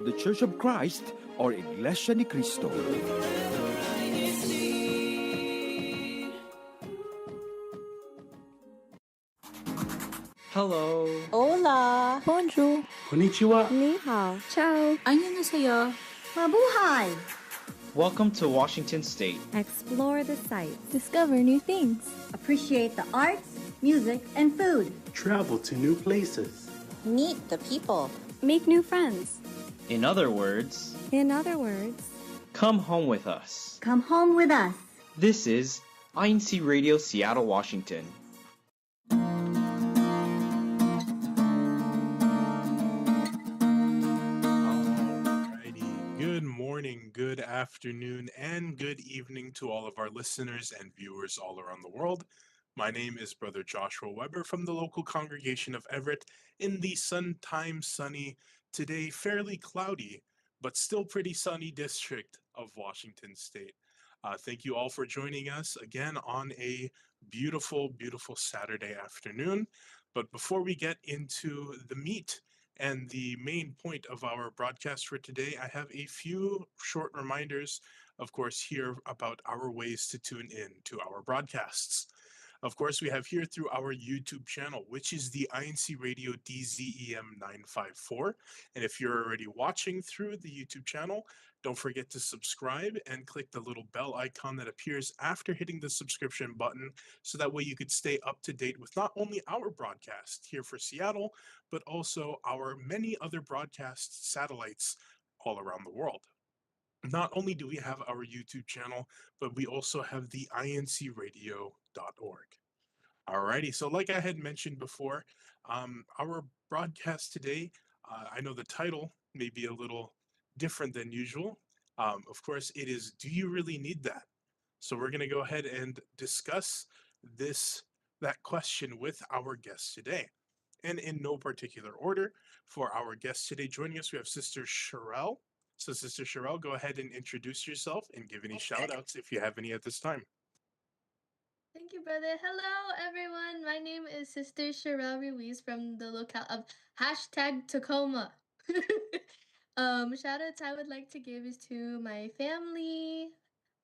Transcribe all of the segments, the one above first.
The Church of Christ or Iglesia ni Cristo. Hello. Hola! Bonjour. Konnichiwa. Ni hao. Ciao! 안녕하세요. Mabuhay! Welcome to Washington State. Explore the sights. Discover new things. Appreciate the arts, music, and food. Travel to new places. Meet the people. Make new friends. In other words, come home with us. Come home with us. This is INCRadio Seattle, Washington. Good morning, good afternoon, and good evening to all of our listeners and viewers all around the world. My name is Brother Joshua Weber from the local congregation of Everett in the sometimes sunny, today fairly cloudy, but still pretty sunny district of Washington State. Thank you all for joining us again on a beautiful, beautiful Saturday afternoon. But before we get into the meat and the main point of our broadcast for today, I have a few short reminders, of course, here about our ways to tune in to our broadcasts. Of course, we have here through our YouTube channel, which is the INCRadio DZEM 954. And if you're already watching through the YouTube channel, don't forget to subscribe and click the little bell icon that appears after hitting the subscription button, so that way you could stay up to date with not only our broadcast here for Seattle, but also our many other broadcast satellites all around the world. Not only do we have our YouTube channel, but we also have the INCRadio.org. Alrighty, so like I had mentioned before, our broadcast today, I know the title may be a little different than usual. Of course, it is, Do You Really Need That? So we're going to go ahead and discuss that question with our guest today. And in no particular order, for our guest today joining us, we have Sister Sherelle. So Sister Sherelle, go ahead and introduce yourself and give any shout outs if you have any at this time. Thank you, brother. Hello, everyone. My name is Sister Sherelle Ruiz from the locale of #Tacoma. Shout outs I would like to give is to my family,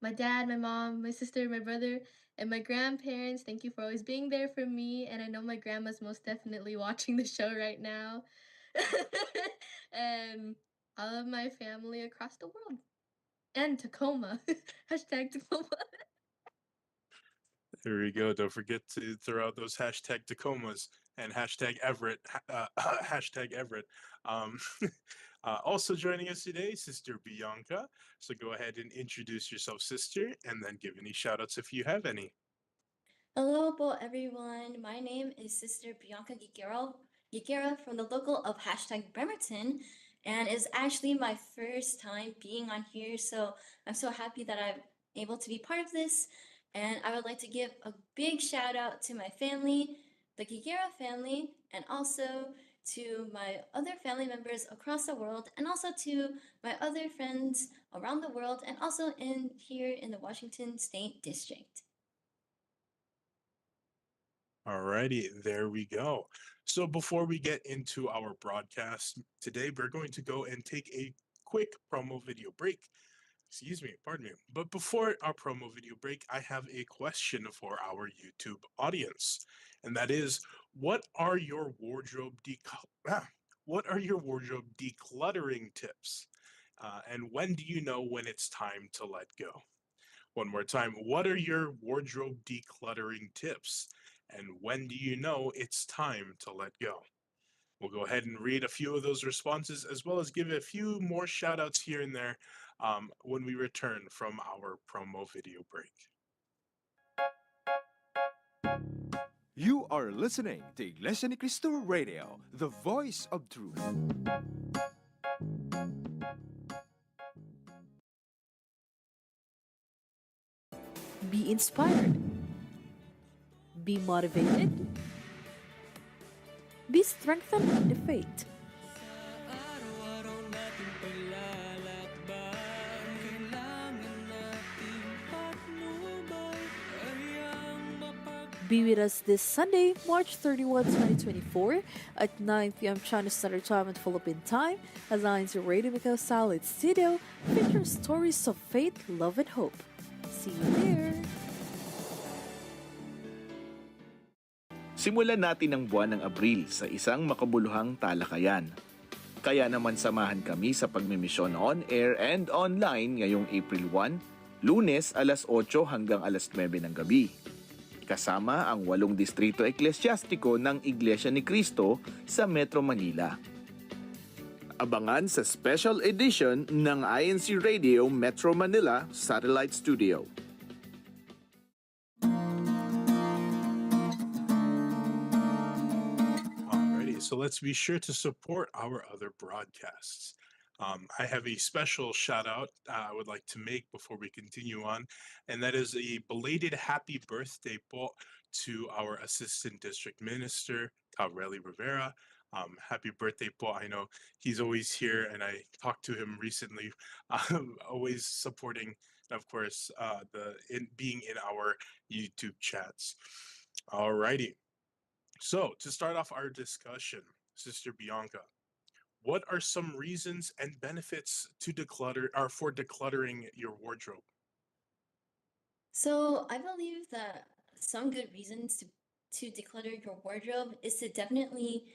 my dad, my mom, my sister, my brother, and my grandparents. Thank you for always being there for me. And I know my grandma's most definitely watching the show right now. And all of my family across the world. And Tacoma. #Tacoma. There we go. Don't forget to throw out those #Tacomas and #Everett, #Everett. Um, also joining us today, Sister Bianca. So go ahead and introduce yourself, Sister, and then give any shout outs if you have any. Hello po everyone. My name is Sister Bianca Giguera from the local of #Bremerton, and it's actually my first time being on here, so I'm so happy that I'm able to be part of this. And I would like to give a big shout out to my family, the Giguera family, and also to my other family members across the world, and also to my other friends around the world, and also here in the Washington State District. Alrighty, there we go. So before we get into our broadcast today, we're going to go and take a quick promo video break. Excuse me, pardon me. But before our promo video break, I have a question for our YouTube audience. And that is, what are your wardrobe decluttering tips? And when do you know when it's time to let go? One more time, what are your wardrobe decluttering tips? And when do you know it's time to let go? We'll go ahead and read a few of those responses, as well as give a few more shout outs here and there when we return from our promo video break. You are listening to Iglesia ni Cristo Radio, the voice of truth. Be inspired. Be motivated. Be strengthened in the faith. Be with us this Sunday, March 31, 2024 at 9 p.m. China Standard Time and Philippine Time as INCRadio Macau Solid Studio features stories of faith, love, and hope. See you there! Simulan natin ang buwan ng Abril sa isang makabuluhang talakayan. Kaya naman samahan kami sa pagmimisyon on-air and online ngayong April 1, Lunes alas 8 hanggang alas 9 ng gabi. Kasama ang 8 distrito eklesyastiko ng Iglesia ni Cristo sa Metro Manila. Abangan sa special edition ng INCRadio Metro Manila Satellite Studio. Alrighty, so let's be sure to support our other broadcasts. I have a special shout out I would like to make before we continue on, and that is a belated happy birthday po to our Assistant District Minister, Cabrelli Rivera. Happy birthday po. I know he's always here, and I talked to him recently, always supporting, of course, being in our YouTube chats. Alrighty. So to start off our discussion, Sister Bianca, what are some reasons and benefits to declutter or for decluttering your wardrobe? So I believe that some good reasons to declutter your wardrobe is to definitely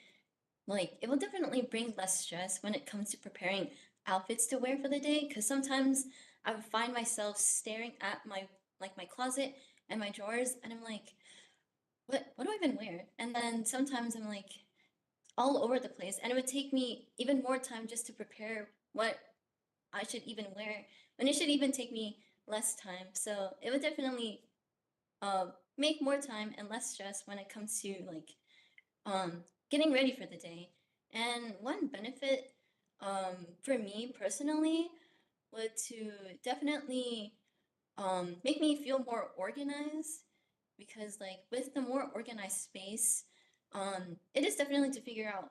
it will definitely bring less stress when it comes to preparing outfits to wear for the day. Because sometimes I would find myself staring at my closet and my drawers, and I'm like, what do I even wear? And then sometimes I'm like all over the place, and it would take me even more time just to prepare what I should even wear, and it should even take me less time. So it would definitely make more time and less stress when it comes to getting ready for the day. And one benefit for me personally would to definitely make me feel more organized, because with the more organized space, it is definitely to figure out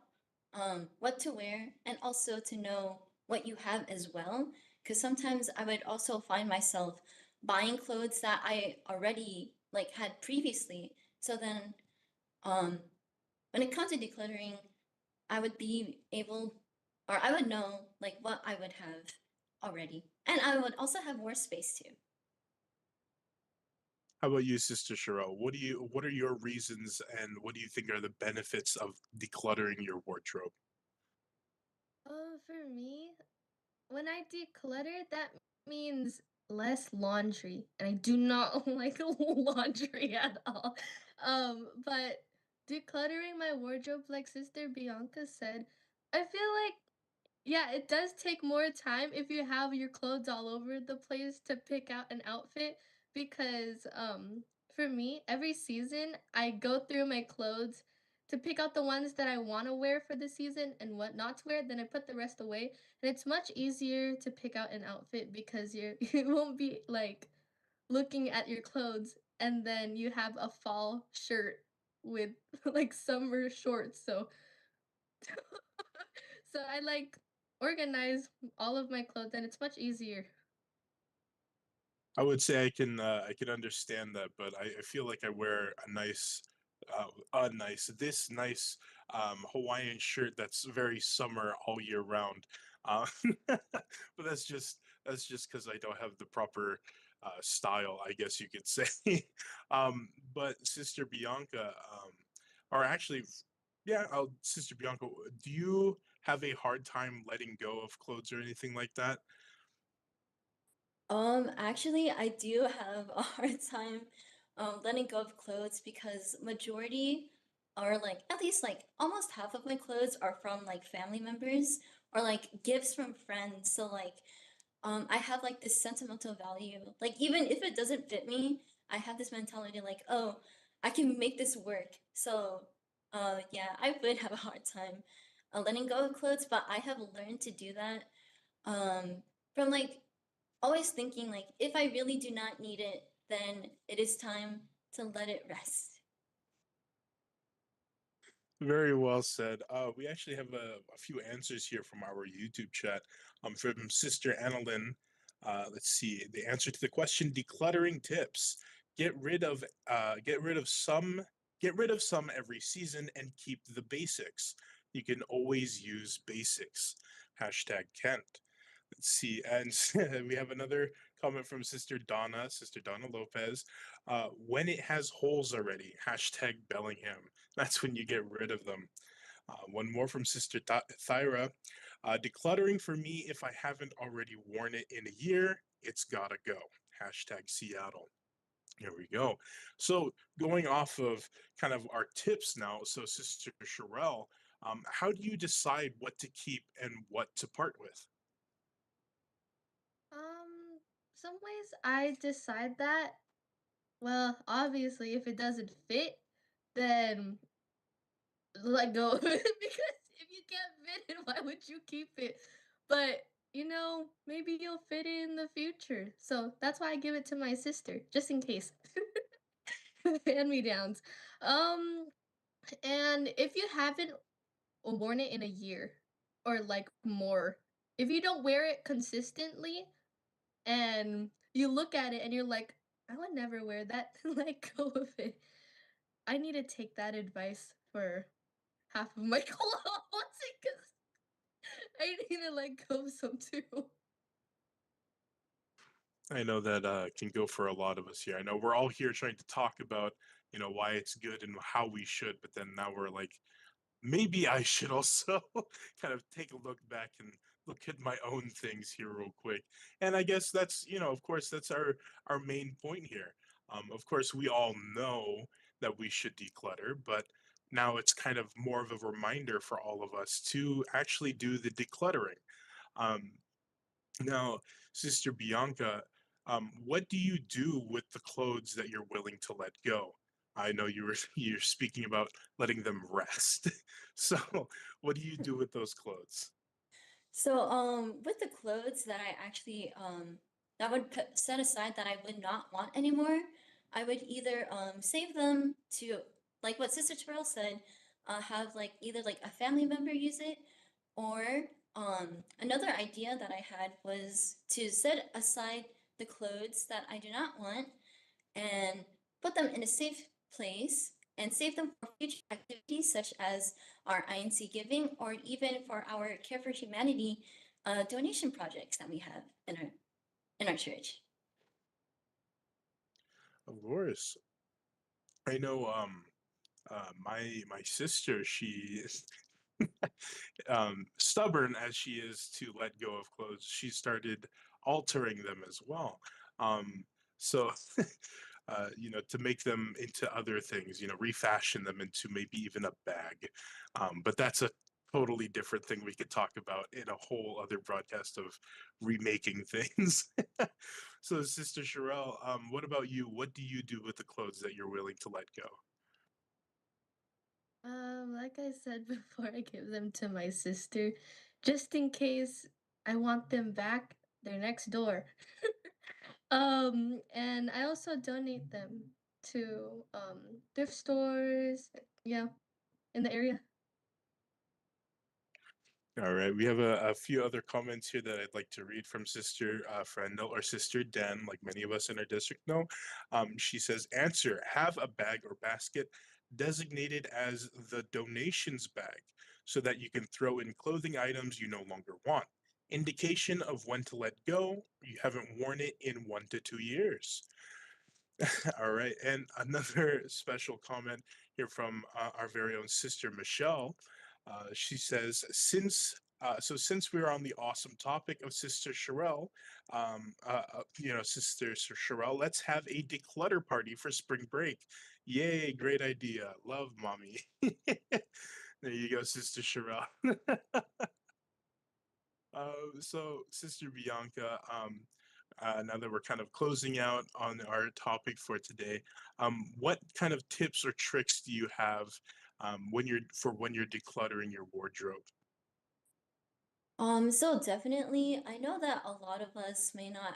what to wear, and also to know what you have as well. Because sometimes I would also find myself buying clothes that I already had previously. So then when it comes to decluttering, I would be able, or I would know what I would have already. And I would also have more space too. How about you, Sister Cheryl? What are your reasons, and what do you think are the benefits of decluttering your wardrobe? For me, when I declutter, that means less laundry, and I do not like laundry at all. But decluttering my wardrobe, like Sister Bianca said, I feel like, yeah, it does take more time if you have your clothes all over the place to pick out an outfit, because for me, every season I go through my clothes to pick out the ones that I want to wear for the season and what not to wear, then I put the rest away. And it's much easier to pick out an outfit because you won't be looking at your clothes and then you have a fall shirt with summer shorts. So I organize all of my clothes and it's much easier. I would say I can understand that, but I feel like I wear this nice Hawaiian shirt that's very summer all year round. Uh, but that's just because I don't have the proper style, I guess you could say. But Sister Bianca, or actually, yeah, Sister Bianca, do you have a hard time letting go of clothes or anything like that? Actually, I do have a hard time letting go of clothes, because majority, or at least almost half of my clothes are from family members, or gifts from friends. So I have this sentimental value. Even if it doesn't fit me, I have this mentality oh, I can make this work. So yeah, I would have a hard time letting go of clothes, but I have learned to do that from always thinking if I really do not need it, then it is time to let it rest. Very well said. We actually have a few answers here from our YouTube chat. From Sister Annalyn. Let's see. The answer to the question: decluttering tips. Get rid of get rid of some every season and keep the basics. You can always use basics. Hashtag Kent. Let's see, and we have another comment from Sister Donna Lopez. When it has holes already, hashtag Bellingham. That's when you get rid of them. One more from Sister Thyra. Decluttering for me, if I haven't already worn it in a year, it's gotta go. Hashtag Seattle. Here we go. So going off of kind of our tips now, so Sister Sherelle, how do you decide what to keep and what to part with? Some ways I decide that. Well, obviously, if it doesn't fit, then let go of it because if you can't fit it, why would you keep it? But maybe you'll fit it in the future. So that's why I give it to my sister, just in case. Hand me downs. Um, and if you haven't worn it in a year or like more, if you don't wear it consistently and you look at it and you're like, I would never wear that, let go of it. I need to take that advice for half of my clothes because I need to let go of some too. I know that can go for a lot of us here. I know we're all here trying to talk about, why it's good and how we should, but then now we're like, maybe I should also kind of take a look back and look at my own things here real quick. And I guess that's, of course, that's our main point here. Of course, we all know that we should declutter, but now it's kind of more of a reminder for all of us to actually do the decluttering. Um, Now, Sister Bianca, what do you do with the clothes that you're willing to let go? I know you're speaking about letting them rest. So, what do you do with those clothes? So, with the clothes that I actually that would set aside that I would not want anymore, I would either save them to, like what Sister Terrell said, have like either like a family member use it, or another idea that I had was to set aside the clothes that I do not want and put them in a safe place and save them for future activities such as our INC giving or even for our Care for Humanity donation projects that we have in our church. Of course. I know my sister, she is stubborn as she is to let go of clothes, she started altering them as well. So, to make them into other things, refashion them into maybe even a bag. But that's a totally different thing we could talk about in a whole other broadcast of remaking things. So, Sister Sherelle, what about you? What do you do with the clothes that you're willing to let go? Like I said before, I give them to my sister just in case I want them back. They're next door. And I also donate them to thrift stores, yeah, in the area. All right, we have a few other comments here that I'd like to read from Sister Frendel or Sister Den, like many of us in our district know. She says, answer, have a bag or basket designated as the donations bag so that you can throw in clothing items you no longer want. Indication of when to let go, you haven't worn it in 1 to 2 years. All right, and another special comment here from our very own Sister Michelle. She says, since we're on the awesome topic of Sister Sherelle, Sister Sherelle, let's have a declutter party for spring break. Yay, great idea. Love, mommy. There you go, Sister Sherelle. So, Sister Bianca, now that we're kind of closing out on our topic for today, what kind of tips or tricks do you have when you're decluttering your wardrobe? So definitely, I know that a lot of us may not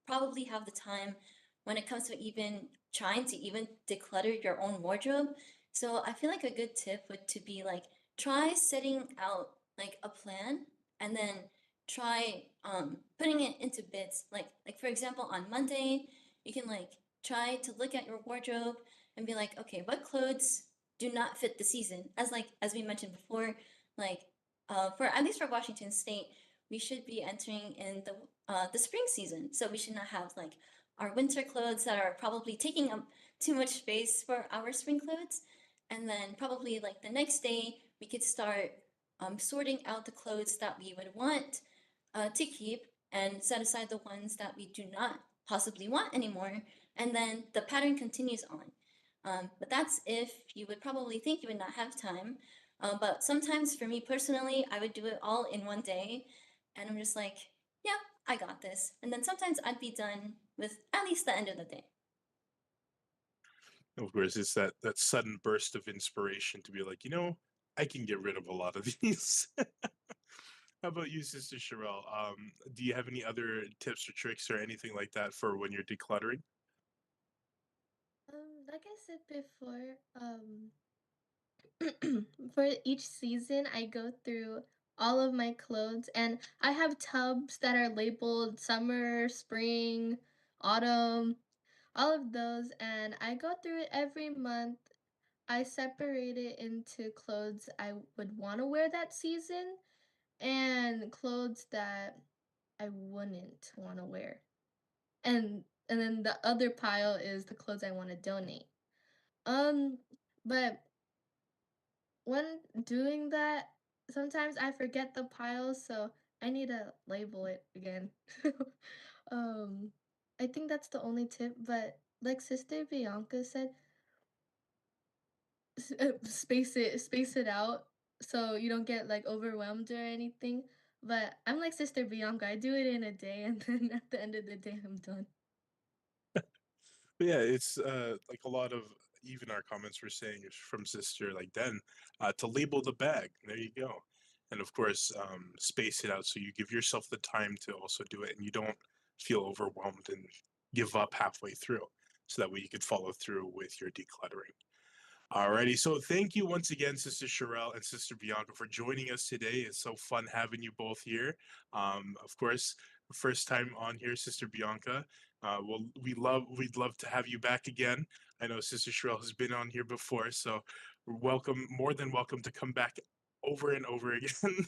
probably have the time when it comes to even trying to even declutter your own wardrobe. So I feel like a good tip would to be like try setting out like a plan and then try putting it into bits. Like for example, on Monday, you can like try to look at your wardrobe and be like, okay, what clothes do not fit the season? As we mentioned before, for at least for Washington State, we should be entering in the spring season. So we should not have like our winter clothes that are probably taking up too much space for our spring clothes. And then probably like the next day, we could start sorting out the clothes that we would want to keep and set aside the ones that we do not possibly want anymore. And then the pattern continues on. But that's if you would probably think you would not have time. But sometimes for me personally, I would do it all in one day. And I'm just like, yeah, I got this. And then sometimes I'd be done with at least the end of the day. Of course, it's that sudden burst of inspiration to be like, I can get rid of a lot of these. How about you, Sister Sherelle? Do you have any other tips or tricks or anything like that for when you're decluttering? Like I said before, for each season, I go through all of my clothes, and I have tubs that are labeled summer, spring, autumn, all of those, and I go through it every month. I separate it into clothes I would want to wear that season and clothes that I wouldn't want to wear. And then the other pile is the clothes I want to donate. Um, but when doing that, sometimes I forget the piles, so I need to label it again. um, I think that's the only tip, but like Sister Bianca said, space it out so you don't get like overwhelmed or anything. But I'm like Sister Bianca, I do it in a day, and then at the end of the day, I'm done. But yeah, it's like a lot of even our comments were saying from Sister like Den to label the bag. There you go. And of course, space it out so you give yourself the time to also do it and you don't feel overwhelmed and give up halfway through. So that way you could follow through with your decluttering. Alrighty, so thank you once again, Sister Sherelle and Sister Bianca, for joining us today. It's so fun having you both here. Of course, first time on here, Sister Bianca. We'd love to have you back again. I know Sister Sherelle has been on here before, so welcome, more than welcome to come back over and over again.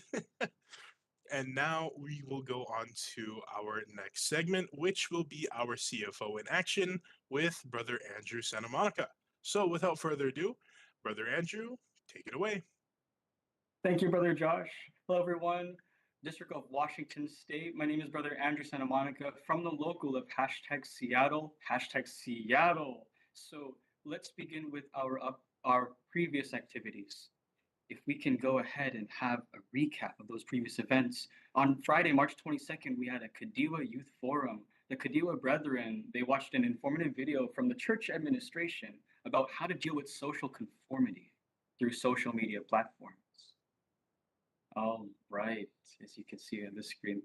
And now we will go on to our next segment, which will be our CFO in action with Brother Andrew Santa Monica. So without further ado, Brother Andrew, take it away. Thank you, Brother Josh. Hello, everyone. District of Washington State. My name is Brother Andrew Santa Monica from the local of #Seattle, #Seattle. So let's begin with our previous activities. If we can go ahead and have a recap of those previous events. On Friday, March 22nd, we had a Kadiwa Youth Forum. The Kadiwa Brethren, they watched an informative video from the church administration about how to deal with social conformity through social media platforms. All right, as you can see on the screen,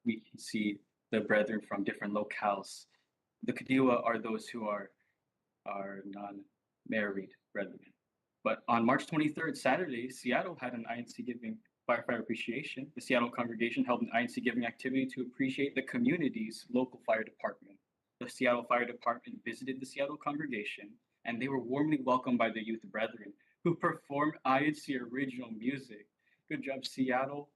we can see the brethren from different locales. The Kadiwa are those who are non-married brethren. But on March 23rd, Saturday, Seattle had an INC Giving Firefighter Appreciation. The Seattle congregation held an INC Giving activity to appreciate the community's local fire department. The Seattle Fire Department visited the Seattle congregation, and they were warmly welcomed by the youth brethren who performed INC original music. Good job, Seattle.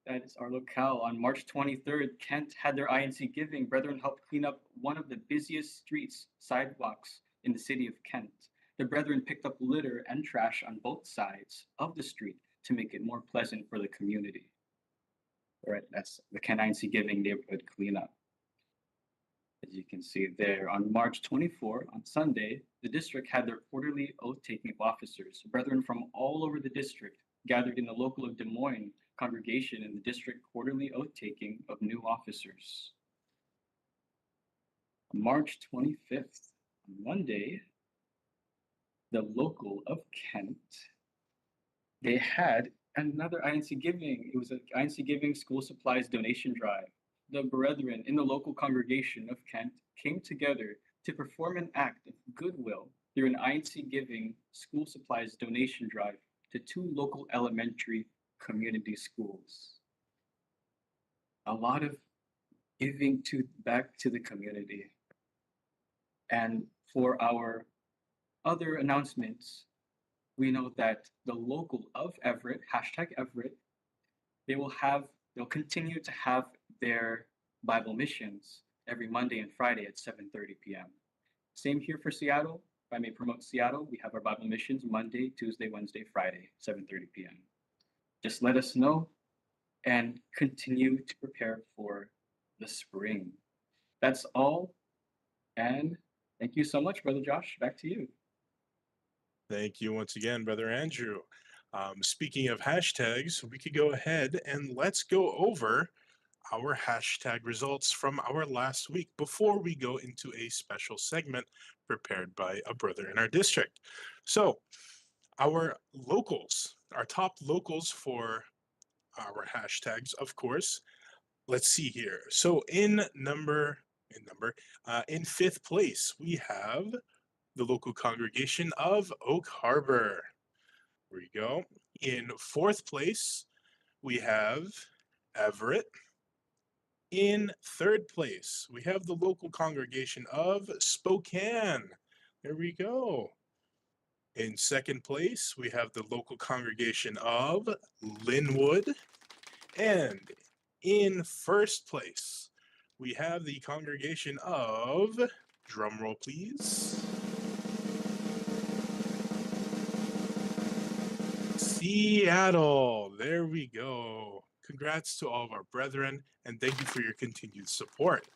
That is our locale. On March 23rd, Kent had their INC Giving. Brethren helped clean up one of the busiest streets, sidewalks in the city of Kent. The brethren picked up litter and trash on both sides of the street to make it more pleasant for the community. All right, that's the Kent INC Giving neighborhood cleanup. As you can see there, on March 24, on Sunday, the district had their quarterly oath-taking of officers. Brethren from all over the district gathered in the local of Des Moines congregation in the district quarterly oath-taking of new officers. On March 25th, on Monday, the local of Kent, they had another INC Giving. It was an INC Giving school supplies donation drive. The brethren in the local congregation of Kent came together to perform an act of goodwill through an INC Giving school supplies donation drive to 2 local elementary community schools. A lot of giving back to the community. And for our other announcements, we know that the local of Everett, hashtag Everett, they'll continue to have their Bible missions every Monday and Friday at 7:30 p.m. Same here for Seattle. If I may promote Seattle, we have our Bible missions Monday, Tuesday, Wednesday, Friday, 7:30 p.m. Just let us know and continue to prepare for the spring. That's all. And thank you so much, Brother Josh. Back to you. Thank you once again, Brother Andrew. Speaking of hashtags, we could go ahead and let's go over our hashtag results from our last week before we go into a special segment prepared by a brother in our district. So, our locals, our top locals for our hashtags, of course. Let's see here. So, in fifth place, we have the local congregation of Oak Harbor. There we go. In fourth place, we have Everett. In third place, we have the local congregation of Spokane. There we go. In second place, we have the local congregation of Linwood. And in first place, we have the congregation of, drumroll please, Seattle. There we go. Congrats to all of our brethren, and thank you for your continued support.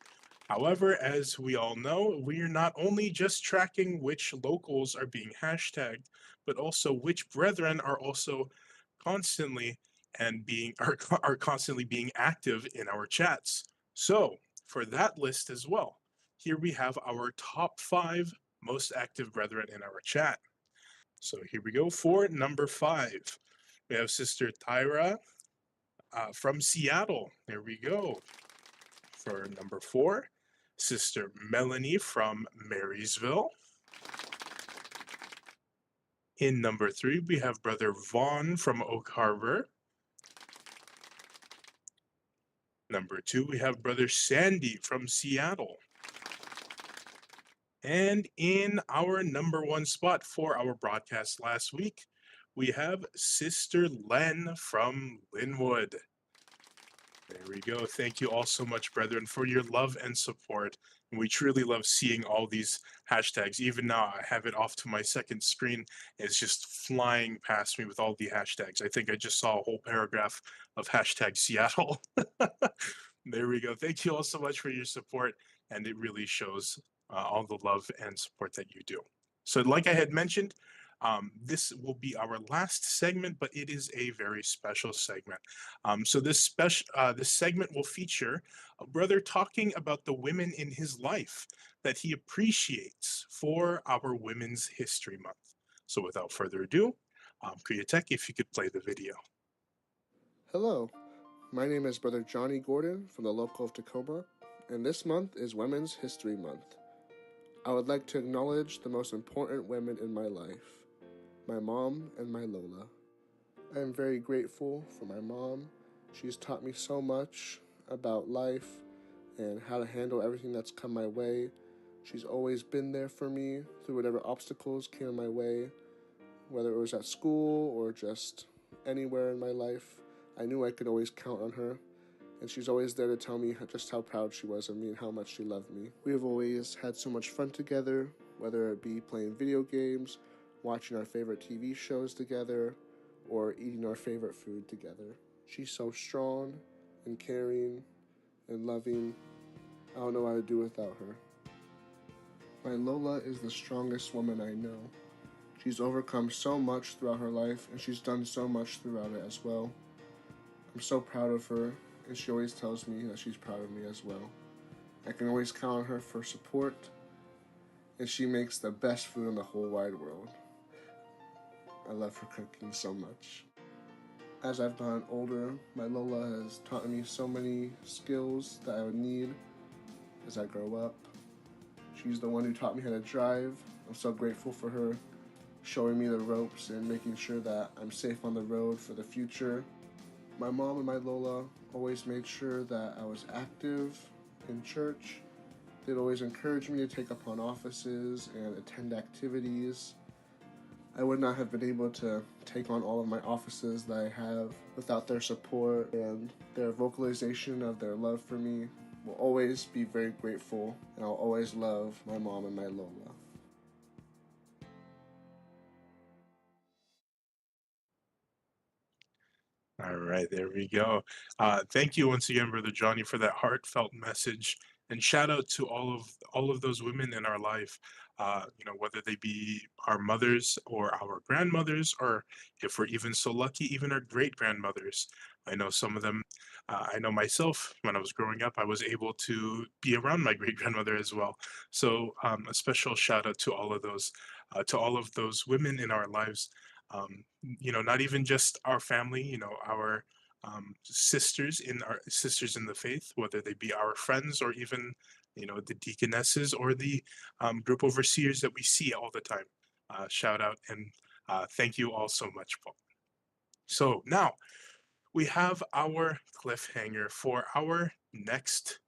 However, as we all know, we are not only just tracking which locals are being hashtagged, but also which brethren are also constantly are constantly being active in our chats. So for that list as well, here we have our top 5 most active brethren in our chat. So here we go for number 5. We have Sister Tyra from Seattle. There we go. For number 4, Sister Melanie from Marysville. In number 3, we have Brother Vaughn from Oak Harbor. Number 2, we have Brother Sandy from Seattle. And in our number 1 spot for our broadcast last week, we have Sister Len from Linwood. There we go. Thank you all so much, brethren, for your love and support. And we truly love seeing all these hashtags. Even now, I have it off to my second screen. It's just flying past me with all the hashtags. I think I just saw a whole paragraph of hashtag Seattle. There we go. Thank you all so much for your support. And it really shows all the love and support that you do. So like I had mentioned, this will be our last segment, but it is a very special segment. So this segment will feature a brother talking about the women in his life that he appreciates for our Women's History Month. So without further ado, Kuyatek, if you could play the video. Hello, my name is Brother Johnny Gordon from the local of Tacoma, and this month is Women's History Month. I would like to acknowledge the most important women in my life, my mom and my Lola. I am very grateful for my mom. She's taught me so much about life and how to handle everything that's come my way. She's always been there for me through whatever obstacles came my way, whether it was at school or just anywhere in my life. I knew I could always count on her, and she's always there to tell me just how proud she was of me and how much she loved me. We have always had so much fun together, whether it be playing video games, watching our favorite TV shows together, or eating our favorite food together. She's so strong and caring and loving. I don't know what I'd do without her. My Lola is the strongest woman I know. She's overcome so much throughout her life, and she's done so much throughout it as well. I'm so proud of her, and she always tells me that she's proud of me as well. I can always count on her for support, and she makes the best food in the whole wide world. I love her cooking so much. As I've gotten older, my Lola has taught me so many skills that I would need as I grow up. She's the one who taught me how to drive. I'm so grateful for her showing me the ropes and making sure that I'm safe on the road for the future. My mom and my Lola always made sure that I was active in church They'd always encourage me to take up on offices and attend activities. I would not have been able to take on all of my offices that I have without their support, and their vocalization of their love for me will always be very grateful, and I'll always love my mom and my Lola. All right, there we go. Thank you once again, Brother Johnny, for that heartfelt message, and shout out to all of those women in our life. Whether they be our mothers or our grandmothers, or if we're even so lucky, even our great grandmothers. I know some of them. I know myself. When I was growing up, I was able to be around my great grandmother as well. So a special shout out to all of those women in our lives, not even just our family, our sisters in the faith, whether they be our friends or even, the deaconesses or the group overseers that we see all the time. Shout out and thank you all so much, Paul. So now we have our cliffhanger for our next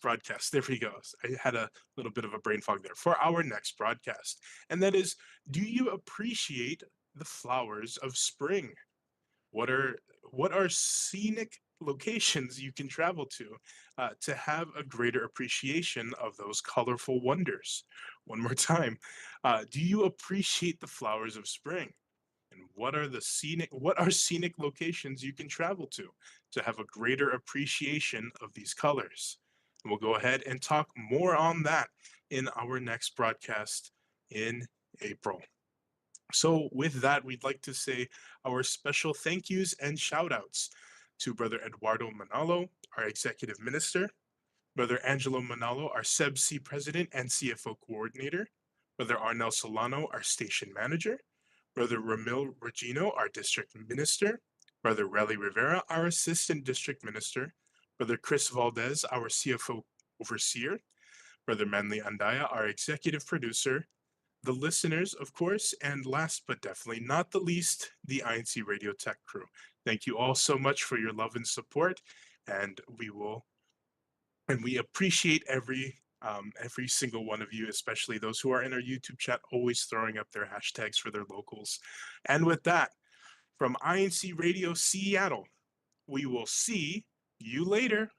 broadcast. There we go. I had a little bit of a brain fog there. For our next broadcast, and that is, do you appreciate the flowers of spring? What are scenic locations you can travel to have a greater appreciation of those colorful wonders? One more time, do you appreciate the flowers of spring? And what are scenic locations you can travel to have a greater appreciation of these colors? And we'll go ahead and talk more on that in our next broadcast in April. So with that, we'd like to say our special thank yous and shout outs to Brother Eduardo Manalo, our Executive Minister, Brother Angelo Manalo, our SEBC President and CFO Coordinator, Brother Arnel Solano, our Station Manager, Brother Ramil Regino, our District Minister, Brother Relly Rivera, our Assistant District Minister, Brother Chris Valdez, our CFO Overseer, Brother Manly Andaya, our Executive Producer, the listeners, of course, and last but definitely not the least, the INCRadio Tech crew. Thank you all so much for your love and support, and we appreciate every single one of you, especially those who are in our YouTube chat, always throwing up their hashtags for their locals. And with that, from INC Radio Seattle, we will see you later.